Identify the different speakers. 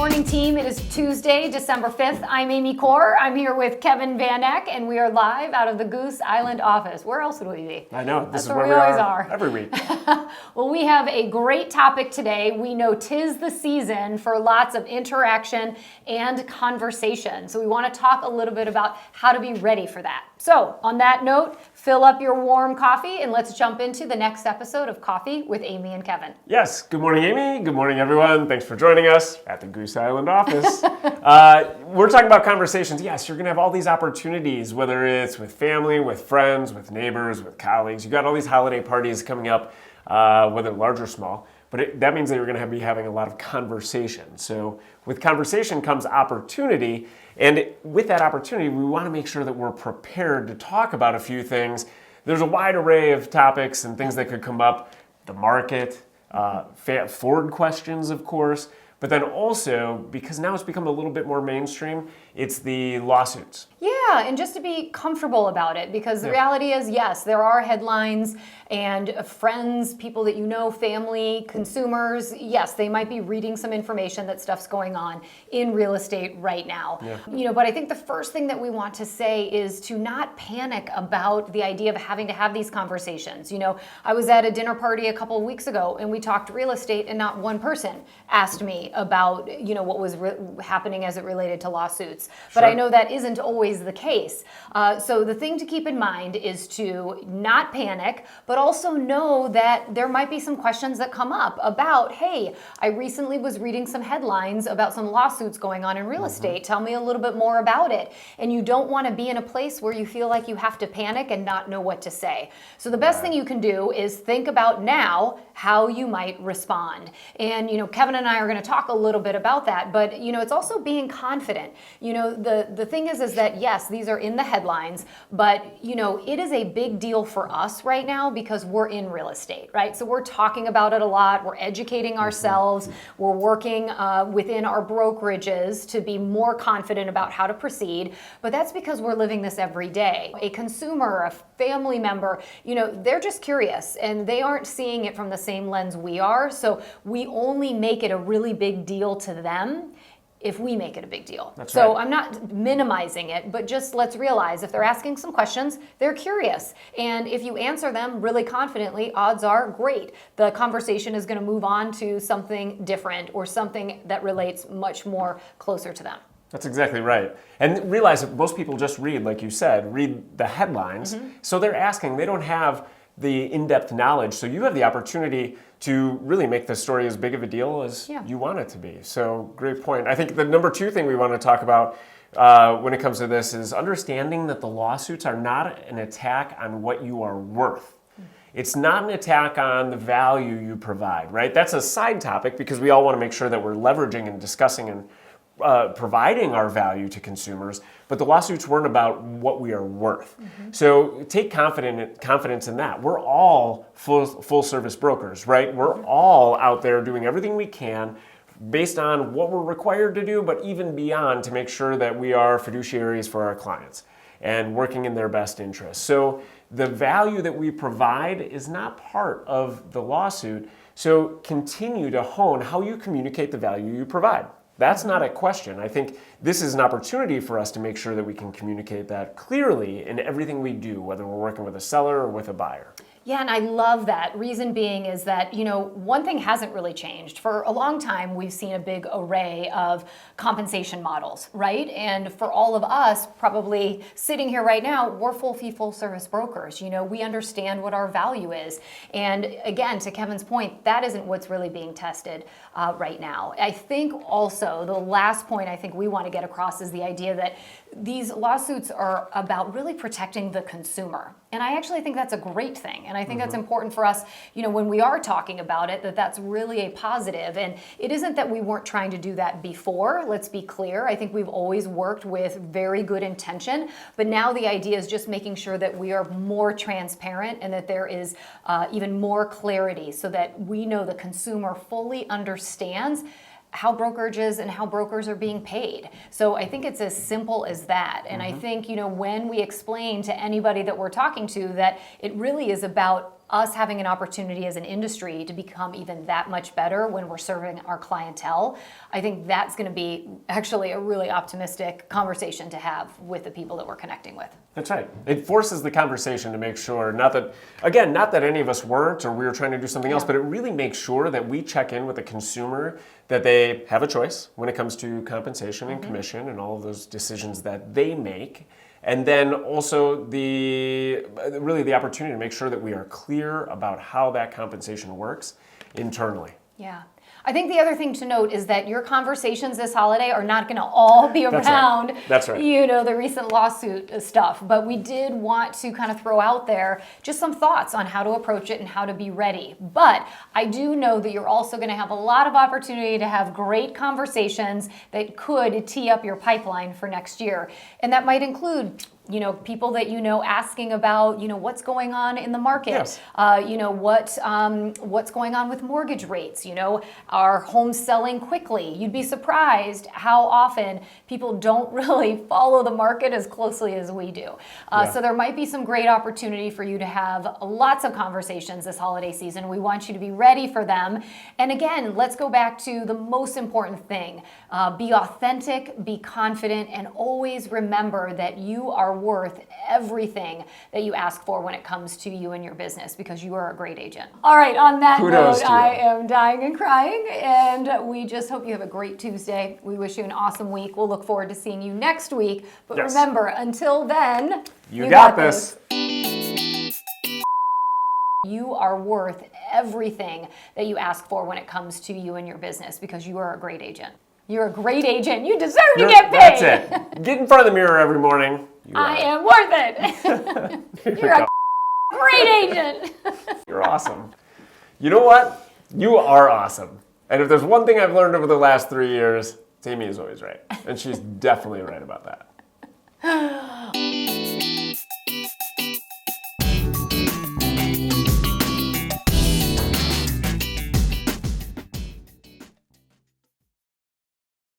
Speaker 1: morning, team. It is Tuesday, December 5th. I'm Amy Corr. I'm here with Kevin Van Eck, and we are live out of the Goose Island office. Where else would we be?
Speaker 2: I know. This is
Speaker 1: where
Speaker 2: where we
Speaker 1: always
Speaker 2: are every week.
Speaker 1: Well, we have a great topic today. We know 'tis the season for lots of interaction and conversation. So we want to talk a little bit about how to be ready for that. So on that note, fill up your warm coffee and let's jump into the next episode of Coffee with Amy and Kevin.
Speaker 2: Yes. Good morning, Amy. Good morning, everyone. Thanks for joining us at the Goose Island office. We're talking about conversations. Yes, you're going to have all these opportunities, whether it's with family, with friends, with neighbors, with colleagues. You got all these holiday parties coming up, whether large or small. But that means that you're going to be having a lot of conversation. So with conversation comes opportunity. And with that opportunity, we want to make sure that we're prepared to talk about a few things. There's a wide array of topics and things that could come up. The market, forward questions, of course. But then also, because now it's become a little bit more mainstream, it's the lawsuits.
Speaker 1: Yeah, and just to be comfortable about it, because the reality is, yes, there are headlines and friends, people that you know, family, consumers, yes, they might be reading some information that stuff's going on in real estate right now. Yeah. But I think the first thing that we want to say is to not panic about the idea of having to have these conversations. I was at a dinner party a couple of weeks ago and we talked real estate and not one person asked me about, what was happening as it related to lawsuits. But I know that isn't always the case. So the thing to keep in mind is to not panic, but also know that there might be some questions that come up about, hey, I recently was reading some headlines about some lawsuits going on in real estate. Tell me a little bit more about it. And you don't want to be in a place where you feel like you have to panic and not know what to say. So the best thing you can do is think about now how you might respond. And, Kevin and I are going to talk a little bit about that, but, it's also being confident. The thing is that, yes, these are in the headlines, but, it is a big deal for us right now because we're in real estate, right? So we're talking about it a lot. We're educating ourselves. We're working within our brokerages to be more confident about how to proceed. But that's because we're living this every day. A consumer, a family member, they're just curious and they aren't seeing it from the same lens we are. So we only make it a really big deal to them if we make it a big deal. So I'm not minimizing it, but just let's realize if they're asking some questions, they're curious. And if you answer them really confidently, odds are great. The conversation is going to move on to something different or something that relates much more closer to them.
Speaker 2: That's exactly right. And realize that most people just read, like you said, read the headlines. So they're asking, they don't have the in-depth knowledge. So you have the opportunity to really make the story as big of a deal as you want it to be. So great point. I think the number two thing we want to talk about when it comes to this is understanding that the lawsuits are not an attack on what you are worth. It's not an attack on the value you provide, right? That's a side topic because we all want to make sure that we're leveraging and discussing and providing our value to consumers, but the lawsuits weren't about what we are worth. So take confidence in that. We're all full service brokers, right? We're all out there doing everything we can based on what we're required to do, but even beyond to make sure that we are fiduciaries for our clients and working in their best interest. So the value that we provide is not part of the lawsuit. So continue to hone how you communicate the value you provide. That's not a question. I think this is an opportunity for us to make sure that we can communicate that clearly in everything we do, whether we're working with a seller or with a buyer.
Speaker 1: Yeah, and I love that. Reason being is that, one thing hasn't really changed. For a long time, we've seen a big array of compensation models, right? And for all of us, probably sitting here right now, we're full fee, full service brokers. We understand what our value is. And again, to Kevin's point, that isn't what's really being tested right now. I think also the last point I think we want to get across is the idea that these lawsuits are about really protecting the consumer. And I actually think that's a great thing. And I think that's important for us, when we are talking about it, that's really a positive. And it isn't that we weren't trying to do that before. Let's be clear. I think we've always worked with very good intention. But now the idea is just making sure that we are more transparent and that there is even more clarity so that we know the consumer fully understands how brokerages and how brokers are being paid. So I think it's as simple as that. And I think, when we explain to anybody that we're talking to that it really is about us having an opportunity as an industry to become even that much better when we're serving our clientele, I think that's going to be actually a really optimistic conversation to have with the people that we're connecting with.
Speaker 2: That's right. It forces the conversation to make sure, not that any of us weren't or we were trying to do something else, but it really makes sure that we check in with the consumer, that they have a choice when it comes to compensation and commission and all of those decisions that they make. And then also the opportunity to make sure that we are clear about how that compensation works internally.
Speaker 1: Yeah. I think the other thing to note is that your conversations this holiday are not going to all be around,
Speaker 2: That's right.
Speaker 1: The recent lawsuit stuff. But we did want to kind of throw out there just some thoughts on how to approach it and how to be ready. But I do know that you're also going to have a lot of opportunity to have great conversations that could tee up your pipeline for next year. And that might include people that asking about, what's going on in the market.
Speaker 2: Yes.
Speaker 1: What's going on with mortgage rates. Are homes selling quickly? You'd be surprised how often people don't really follow the market as closely as we do. So there might be some great opportunity for you to have lots of conversations this holiday season. We want you to be ready for them. And again, let's go back to the most important thing. Be authentic, be confident, and always remember that you are worth everything that you ask for when it comes to you and your business, because you are a great agent. All right, on that
Speaker 2: Kudos
Speaker 1: note, I am dying and crying, and we just hope you have a great Tuesday. We wish you an awesome week. We'll look forward to seeing you next week. But remember, until then,
Speaker 2: you got this.
Speaker 1: You are worth everything that you ask for when it comes to you and your business, because you are a great agent. You're a great agent. You deserve to get paid.
Speaker 2: That's it. Get in front of the mirror every morning.
Speaker 1: I am worth it. You're a great agent.
Speaker 2: You're awesome. You know what? You are awesome. And if there's one thing I've learned over the last 3 years, Amy is always right. And she's definitely right about that.